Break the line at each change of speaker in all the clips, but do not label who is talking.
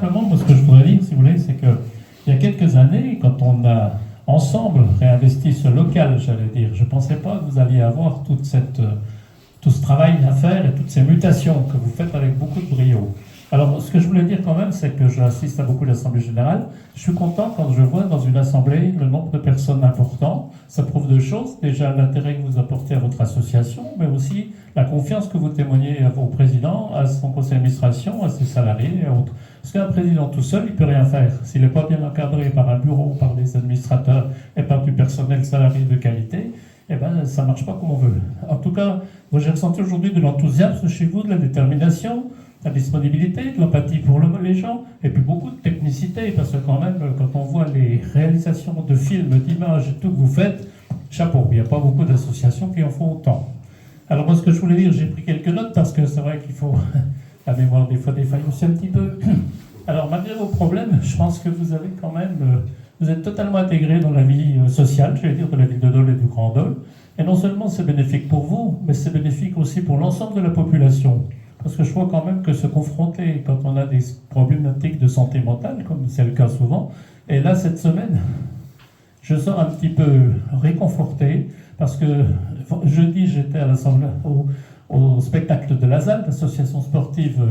Simplement, moi, ce que je voudrais dire, si vous voulez, c'est qu'il y a quelques années, quand on a ensemble réinvesti ce local, j'allais dire, je ne pensais pas que vous alliez avoir tout ce travail à faire et toutes ces mutations que vous faites avec beaucoup de brio. Alors, ce que je voulais dire quand même, c'est que j'assiste à beaucoup d'assemblées générales. Je suis content quand je vois dans une assemblée le nombre de personnes important. Ça prouve deux choses. Déjà, l'intérêt que vous apportez à votre association, mais aussi la confiance que vous témoignez à vos présidents, à son conseil d'administration, à ses salariés et autres. Parce qu'un président tout seul, il ne peut rien faire. S'il n'est pas bien encadré par un bureau, par des administrateurs et par du personnel salarié de qualité, eh ben, ça ne marche pas comme on veut. En tout cas, moi j'ai ressenti aujourd'hui de l'enthousiasme chez vous, de la détermination, de la disponibilité, de l'empathie pour les gens, et puis beaucoup de technicité, parce que quand même, quand on voit les réalisations de films, d'images et tout que vous faites, chapeau, il n'y a pas beaucoup d'associations qui en font autant. Alors moi ce que je voulais dire, j'ai pris quelques notes, parce que c'est vrai qu'il faut la mémoire des fois défaille aussi un petit peu. Alors malgré vos problèmes, je pense que vous avez quand même... vous êtes totalement intégré dans la vie sociale, je vais dire, de la ville de Dole et du Grand Dole. Et non seulement c'est bénéfique pour vous, mais c'est bénéfique aussi pour l'ensemble de la population. Parce que je vois quand même que se confronter, quand on a des problématiques de santé mentale, comme c'est le cas souvent, et là, cette semaine, je sors un petit peu réconforté, parce que jeudi, j'étais à l'Assemblée, au spectacle de l'ASAL, l'association sportive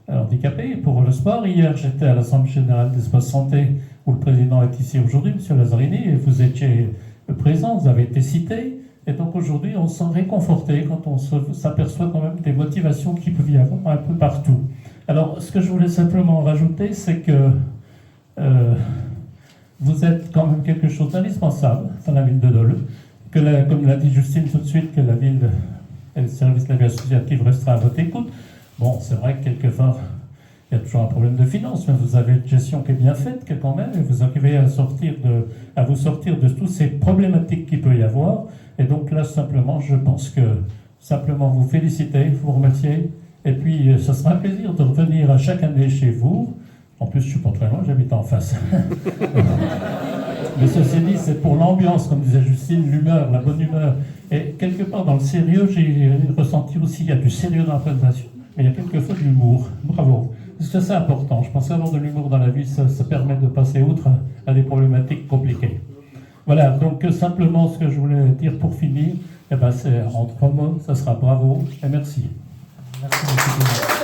handicapée pour le sport. Hier, j'étais à l'Assemblée générale d'Espace Santé, où le président est ici aujourd'hui, M. Lazzarini, et vous étiez présent, vous avez été cité. Et donc aujourd'hui, on se sent réconforté quand on s'aperçoit quand même des motivations qu'il peut y avoir un peu partout. Alors, ce que je voulais simplement rajouter, c'est que vous êtes quand même quelque chose d'indispensable dans la ville de Dole, comme l'a dit Justine tout de suite, que la ville et le service de la vie associative restera à votre écoute. Bon, c'est vrai que quelquefois, il y a toujours un problème de finances, mais vous avez une gestion qui est bien faite, quand même, et vous arrivez à vous sortir de toutes ces problématiques qu'il peut y avoir. Et donc là, simplement, je pense que simplement vous féliciter, vous remercier, et puis ce sera un plaisir de revenir à chaque année chez vous. En plus, je ne suis pas très loin, j'habite en face. Mais ceci dit, c'est pour l'ambiance, comme disait Justine, l'humeur, la bonne humeur. Et quelque part dans le sérieux, j'ai ressenti aussi qu'il y a du sérieux dans la présentation, mais il y a quelquefois de l'humour. Bravo. Parce que c'est important. Je pense qu'avoir de l'humour dans la vie, ça permet de passer outre à des problématiques compliquées. Voilà, donc simplement ce que je voulais dire pour finir, eh ben, c'est en 3 mots, ça sera bravo et merci. Merci beaucoup.